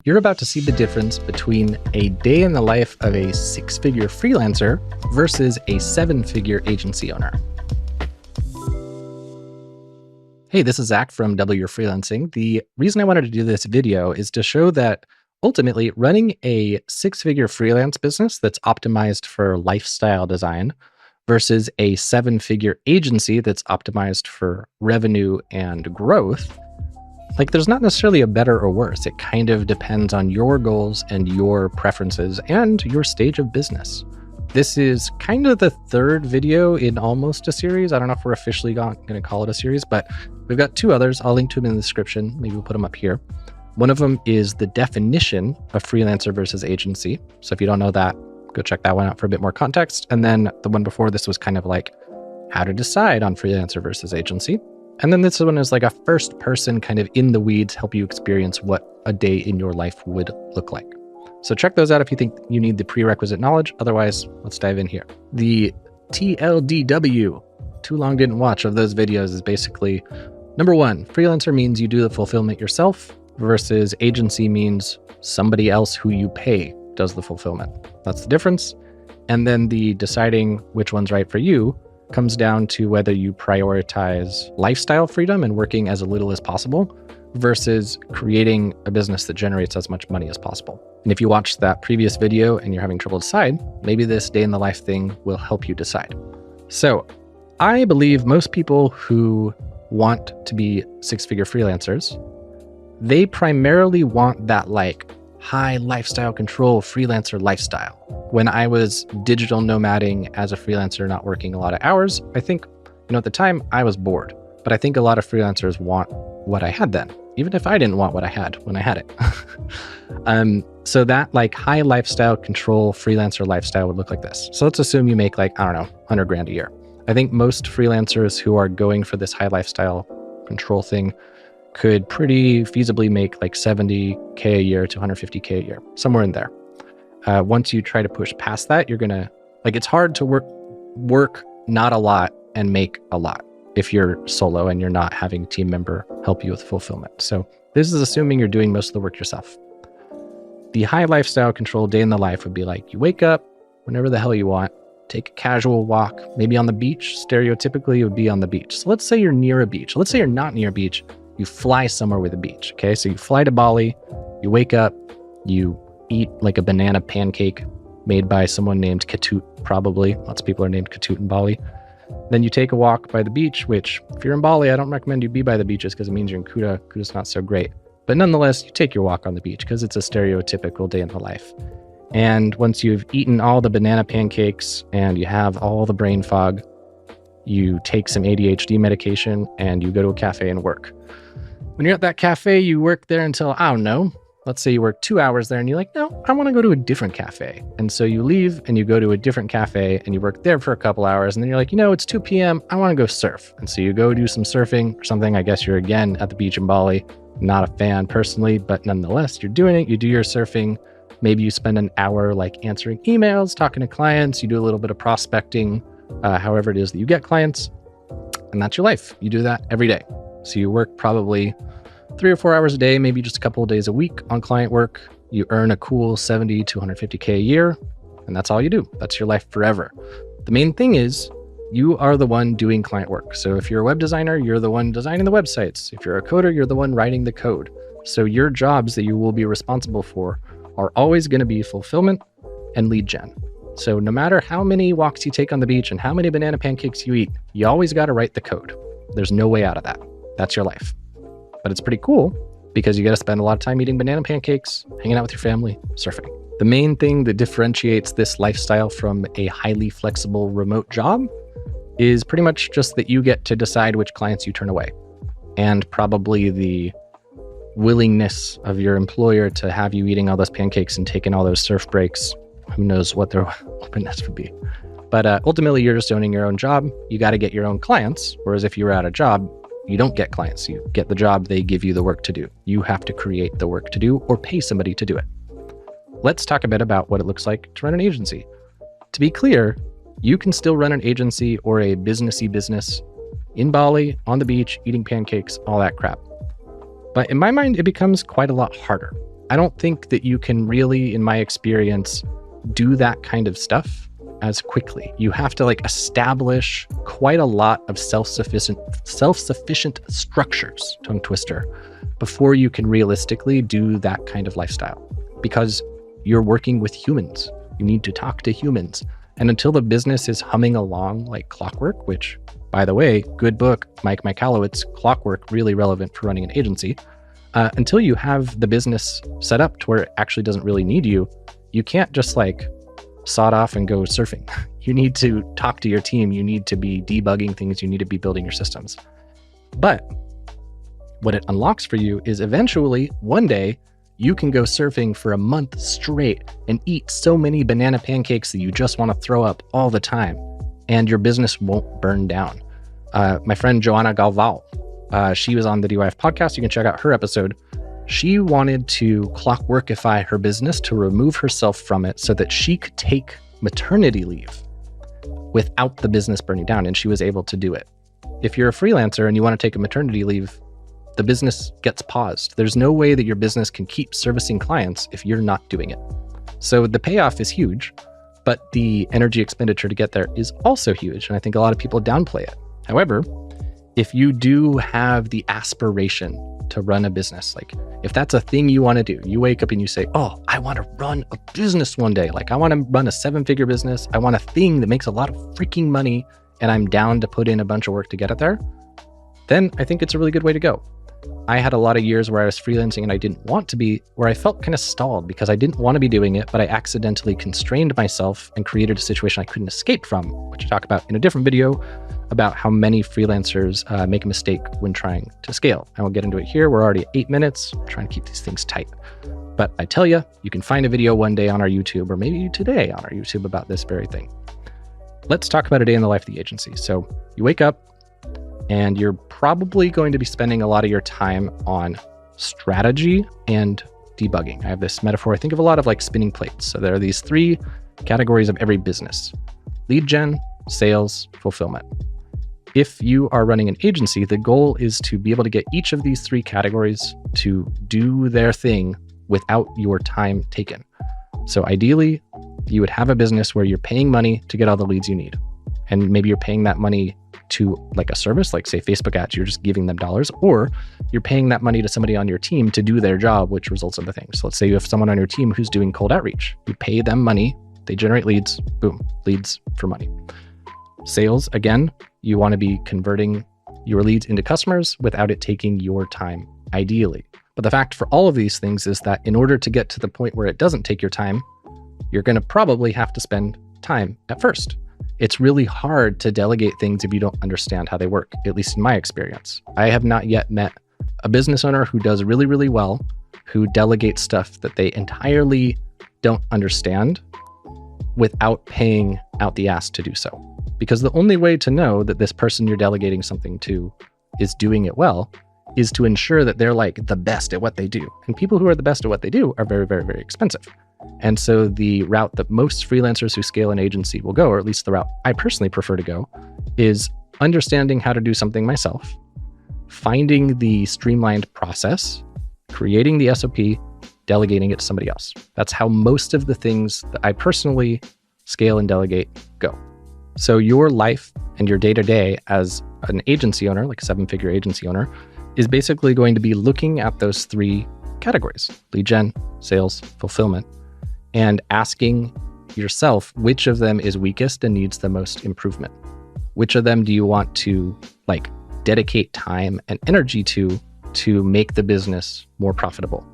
You're about to see the difference between a day in the life of a six-figure freelancer versus a seven-figure agency owner. Hey, this is Zach from Double Your Freelancing. The reason I wanted to do this video is to show that ultimately running a six-figure freelance business that's optimized for lifestyle design versus a seven-figure agency that's optimized for revenue and growth, like there's not necessarily a better or worse. It kind of depends on your goals and your preferences and your stage of business. This is kind of the third video in almost a series. I don't know if we're officially going to call it a series, but we've got two others. I'll link to them in the description. Maybe we'll put them up here. One of them is the definition of freelancer versus agency. So if you don't know that, go check that one out for a bit more context. And then the one before this was kind of like how to decide on freelancer versus agency. And then this one is like a first person kind of in the weeds, help you experience what a day in your life would look like. So check those out if you think you need the prerequisite knowledge. Otherwise, let's dive in here. The TLDW, too long didn't watch, of those videos is basically, number one, freelancer means you do the fulfillment yourself versus agency means somebody else who you pay does the fulfillment. That's the difference. And then the deciding which one's right for you comes down to whether you prioritize lifestyle freedom and working as little as possible versus creating a business that generates as much money as possible. And if you watched that previous video and you're having trouble decide, maybe this day in the life thing will help you decide. So I believe most people who want to be six-figure freelancers, they primarily want that like high lifestyle control freelancer lifestyle. When I was digital nomading as a freelancer, not working a lot of hours, I think, at the time I was bored, but I think a lot of freelancers want what I had then, even if I didn't want what I had when I had it. So that like high lifestyle control freelancer lifestyle would look like this. So let's assume you make like, 100 grand a year. I think most freelancers who are going for this high lifestyle control thing could pretty feasibly make like 70K a year to 150K a year, somewhere in there. Once you try to push past that, you're gonna, it's hard to work not a lot and make a lot if you're solo and you're not having a team member help you with fulfillment. So this is assuming you're doing most of the work yourself. The high lifestyle control day in the life would be like, you wake up whenever the hell you want, take a casual walk, maybe on the beach. Stereotypically, it would be on the beach. So let's say you're near a beach. Let's say you're not near a beach. You fly somewhere with a beach, okay? So you fly to Bali, you wake up, you eat like a banana pancake made by someone named Ketut, probably. Lots of people are named Ketut in Bali. Then you take a walk by the beach, which if you're in Bali, I don't recommend you be by the beaches because it means you're in Kuta. Kuta's not so great. But nonetheless, you take your walk on the beach because it's a stereotypical day in the life. And once you've eaten all the banana pancakes and you have all the brain fog, you take some ADHD medication and you go to a cafe and work. When you're at that cafe, you work there until, let's say you work 2 hours there and you're like, no, I want to go to a different cafe. And so you leave and you go to a different cafe and you work there for a couple hours. And then you're like, it's 2 p.m. I want to go surf. And so you go do some surfing or something. I guess you're again at the beach in Bali. Not a fan personally, but nonetheless, you're doing it. You do your surfing. Maybe you spend an hour answering emails, talking to clients. You do a little bit of prospecting, however it is that you get clients. And that's your life. You do that every day. So you work probably 3 or 4 hours a day, maybe just a couple of days a week on client work. You earn a cool 70 to 150K a year, and that's all you do. That's your life forever. The main thing is you are the one doing client work. So if you're a web designer, you're the one designing the websites. If you're a coder, you're the one writing the code. So your jobs that you will be responsible for are always going to be fulfillment and lead gen. So no matter how many walks you take on the beach and how many banana pancakes you eat, you always got to write the code. There's no way out of that. That's your life. But it's pretty cool because you got to spend a lot of time eating banana pancakes, hanging out with your family, surfing. The main thing that differentiates this lifestyle from a highly flexible remote job is pretty much just that you get to decide which clients you turn away, and probably the willingness of your employer to have you eating all those pancakes and taking all those surf breaks. Who knows what their openness would be. But ultimately, you're just owning your own job. You got to get your own clients. Whereas if you were at a job, you don't get clients. You get the job, they give you the work to do. You have to create the work to do or pay somebody to do it. Let's talk a bit about what it looks like to run an agency. To be clear, you can still run an agency or a businessy business in Bali, on the beach, eating pancakes, all that crap. But in my mind, it becomes quite a lot harder. I don't think that you can really, in my experience, do that kind of stuff as quickly. You have to like establish quite a lot of self-sufficient structures, tongue twister, before you can realistically do that kind of lifestyle, because you're working with humans. You need to talk to humans. And until the business is humming along like clockwork, which, by the way, good book, Mike Michalowicz, Clockwork, really relevant for running an agency. Until you have the business set up to where it actually doesn't really need you, you can't just like sod off and go surfing. You need to talk to your team. You need to be debugging things. You need to be building your systems. But what it unlocks for you is eventually, one day, you can go surfing for a month straight and eat so many banana pancakes that you just want to throw up all the time, and your business won't burn down. My friend Joanna Galval, she was on the DYF podcast. You can check out her episode. She wanted to clockworkify her business to remove herself from it so that she could take maternity leave without the business burning down, and she was able to do it. If you're a freelancer and you want to take a maternity leave, the business gets paused. There's no way that your business can keep servicing clients if you're not doing it. So the payoff is huge, but the energy expenditure to get there is also huge, and I think a lot of people downplay it. However, if you do have the aspiration to run a business, like if that's a thing you want to do, you wake up and you say, oh, I want to run a business one day. Like I want to run a 7-figure business. I want a thing that makes a lot of freaking money, and I'm down to put in a bunch of work to get it there. Then I think it's a really good way to go. I had a lot of years where I was freelancing and I didn't want to be, where I felt kind of stalled because I didn't want to be doing it, but I accidentally constrained myself and created a situation I couldn't escape from, which I talk about in a different video about how many freelancers make a mistake when trying to scale. I won't get into it here. We're already at 8 minutes. I'm trying to keep these things tight. But I tell you, you can find a video one day on our YouTube, or maybe today on our YouTube, about this very thing. Let's talk about a day in the life of the agency. So you wake up, and you're probably going to be spending a lot of your time on strategy and debugging. I have this metaphor I think of a lot of like spinning plates. So there are these 3 categories of every business: lead gen, sales, fulfillment. If you are running an agency, the goal is to be able to get each of these 3 categories to do their thing without your time taken. So ideally, you would have a business where you're paying money to get all the leads you need. And maybe you're paying that money to like a service, like say Facebook ads, you're just giving them dollars, or you're paying that money to somebody on your team to do their job, which results in the thing. So let's say you have someone on your team who's doing cold outreach. You pay them money, they generate leads, boom, leads for money. Sales, again, you want to be converting your leads into customers without it taking your time, ideally. But the fact for all of these things is that in order to get to the point where it doesn't take your time, you're going to probably have to spend time at first. It's really hard to delegate things if you don't understand how they work, at least in my experience. I have not yet met a business owner who does really, really well, who delegates stuff that they entirely don't understand without paying out the ass to do so. Because the only way to know that this person you're delegating something to is doing it well is to ensure that they're like the best at what they do. And people who are the best at what they do are very, very, very expensive. And so the route that most freelancers who scale an agency will go, or at least the route I personally prefer to go, is understanding how to do something myself, finding the streamlined process, creating the SOP, delegating it to somebody else. That's how most of the things that I personally scale and delegate go. So your life and your day-to-day as an agency owner, like a 7-figure agency owner, is basically going to be looking at those 3 categories: lead gen, sales, fulfillment, and asking yourself which of them is weakest and needs the most improvement. Which of them do you want to like dedicate time and energy to make the business more profitable?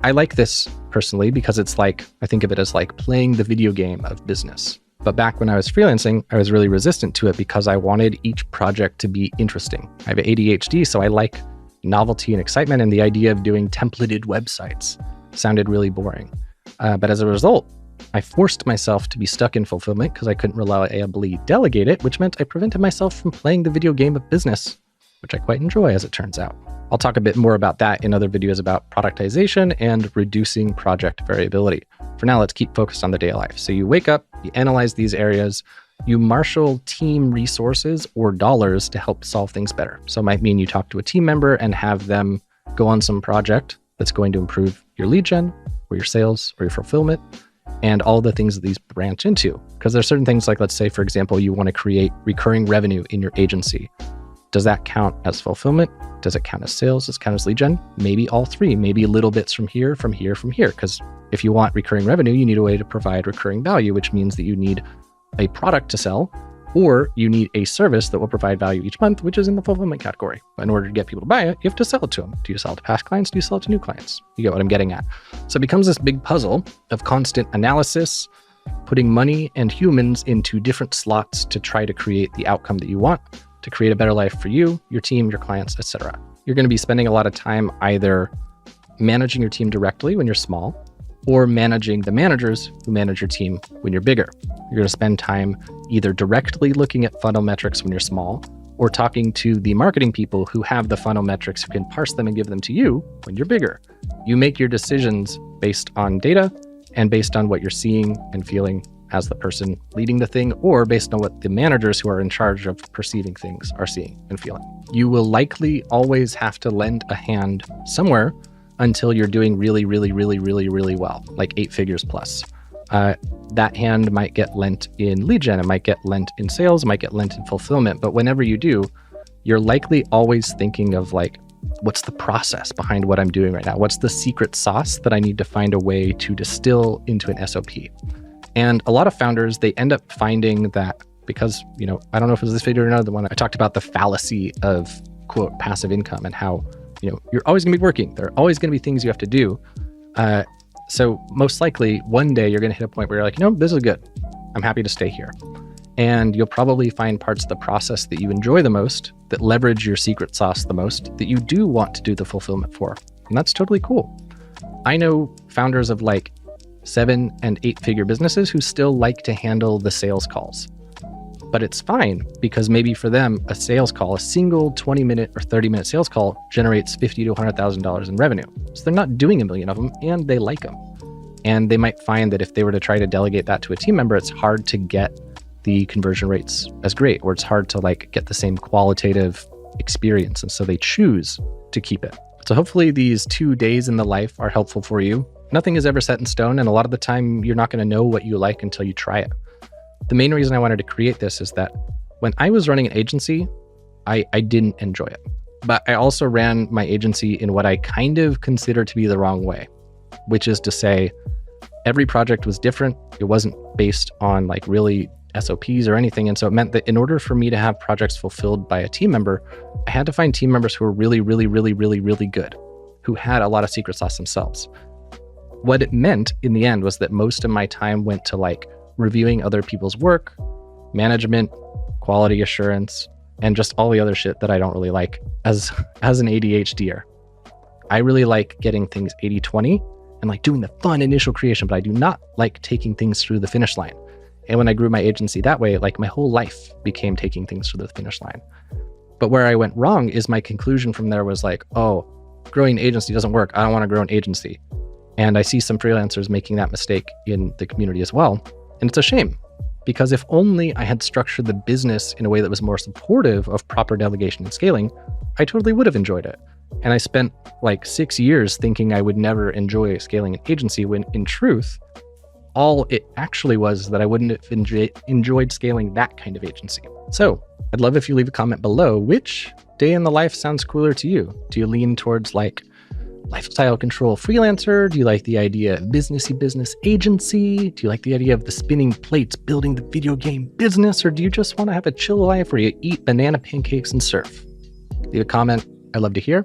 I like this personally because it's like, I think of it as like playing the video game of business. But back when I was freelancing, I was really resistant to it because I wanted each project to be interesting. I have ADHD, so I like novelty and excitement, and the idea of doing templated websites sounded really boring. But as a result, I forced myself to be stuck in fulfillment because I couldn't reliably delegate it, which meant I prevented myself from playing the video game of business, which I quite enjoy, as it turns out. I'll talk a bit more about that in other videos about productization and reducing project variability. For now, let's keep focused on the day of life. So you wake up, you analyze these areas, you marshal team resources or dollars to help solve things better. So it might mean you talk to a team member and have them go on some project that's going to improve your lead gen or your sales or your fulfillment and all the things that these branch into. Because there's certain things like, let's say, for example, you want to create recurring revenue in your agency. Does that count as fulfillment? Does it count as sales? Does it count as lead gen? Maybe all three, maybe little bits from here, from here, from here. Because if you want recurring revenue, you need a way to provide recurring value, which means that you need a product to sell, or you need a service that will provide value each month, which is in the fulfillment category. In order to get people to buy it, you have to sell it to them. Do you sell it to past clients? Do you sell it to new clients? You get what I'm getting at. So it becomes this big puzzle of constant analysis, putting money and humans into different slots to try to create the outcome that you want, to create a better life for you, your team, your clients, etc. You're going to be spending a lot of time either managing your team directly when you're small, or managing the managers who manage your team when you're bigger. You're going to spend time either directly looking at funnel metrics when you're small, or talking to the marketing people who have the funnel metrics, who can parse them and give them to you when you're bigger. You make your decisions based on data and based on what you're seeing and feeling as the person leading the thing, or based on what the managers who are in charge of perceiving things are seeing and feeling. You will likely always have to lend a hand somewhere until you're doing really, really, really, really, really well, like 8 figures plus. That hand might get lent in lead gen, it might get lent in sales, it might get lent in fulfillment. But whenever you do, you're likely always thinking of like, what's the process behind what I'm doing right now? What's the secret sauce that I need to find a way to distill into an SOP? And a lot of founders, they end up finding that because, I don't know if it was this video or another one, I talked about the fallacy of quote passive income and how, you're always gonna be working. There are always gonna be things you have to do. So most likely one day you're gonna hit a point where you're like, this is good. I'm happy to stay here. And you'll probably find parts of the process that you enjoy the most, that leverage your secret sauce the most, that you do want to do the fulfillment for. And that's totally cool. I know founders of like 7 and 8 figure businesses who still like to handle the sales calls. But it's fine because maybe for them, a sales call, a single 20-minute or 30-minute sales call generates $50,000 to $100,000 in revenue. So they're not doing a million of them and they like them. And they might find that if they were to try to delegate that to a team member, it's hard to get the conversion rates as great, or it's hard to like get the same qualitative experience. And so they choose to keep it. So hopefully these 2 days in the life are helpful for you. Nothing is ever set in stone. And a lot of the time you're not going to know what you like until you try it. The main reason I wanted to create this is that when I was running an agency, I didn't enjoy it. But I also ran my agency in what I kind of consider to be the wrong way, which is to say every project was different. It wasn't based on like really SOPs or anything. And so it meant that in order for me to have projects fulfilled by a team member, I had to find team members who were really, really, really, really, really good, who had a lot of secret sauce themselves. What it meant in the end was that most of my time went to like reviewing other people's work, management, quality assurance, and just all the other shit that I don't really like as an ADHDer. I really like getting things 80-20 and like doing the fun initial creation, but I do not like taking things through the finish line. And when I grew my agency that way, like my whole life became taking things through the finish line. But where I went wrong is my conclusion from there was like, oh, growing an agency doesn't work. I don't want to grow an agency. And I see some freelancers making that mistake in the community as well. And it's a shame, because if only I had structured the business in a way that was more supportive of proper delegation and scaling, I totally would have enjoyed it. And I spent like 6 years thinking I would never enjoy scaling an agency, when in truth, all it actually was that I wouldn't have enjoyed scaling that kind of agency. So I'd love if you leave a comment below, which day in the life sounds cooler to you? Do you lean towards like lifestyle control freelancer? Do you like the idea of businessy business agency? Do you like the idea of the spinning plates, building the video game business? Or do you just want to have a chill life where you eat banana pancakes and surf? Leave a comment. I'd love to hear.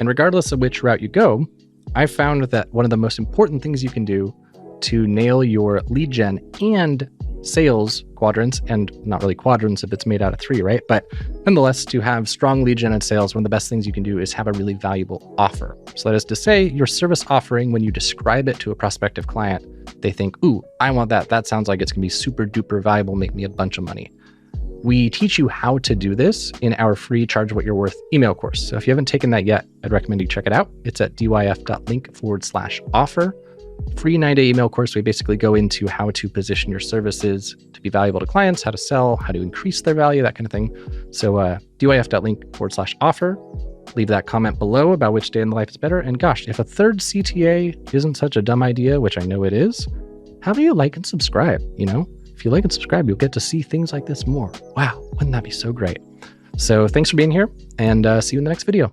And regardless of which route you go, I've found that one of the most important things you can do to nail your lead gen and sales quadrants, and not really quadrants if it's made out of 3, right? But nonetheless, to have strong lead gen and sales, one of the best things you can do is have a really valuable offer. So that is to say, your service offering, when you describe it to a prospective client, they think, ooh, I want that. That sounds like it's gonna be super duper valuable, make me a bunch of money. We teach you how to do this in our free Charge What You're Worth email course. So if you haven't taken that yet, I'd recommend you check it out. It's at dyf.link/offer. Free 9-day email course. We basically go into how to position your services to be valuable to clients, how to sell, how to increase their value, that kind of thing. So dyf.link/offer. Leave that comment below about which day in the life is better. And gosh, if a third CTA isn't such a dumb idea, which I know it is, how about you like and subscribe? If you like and subscribe, you'll get to see things like this more. Wow, wouldn't that be so great? So thanks for being here, and see you in the next video.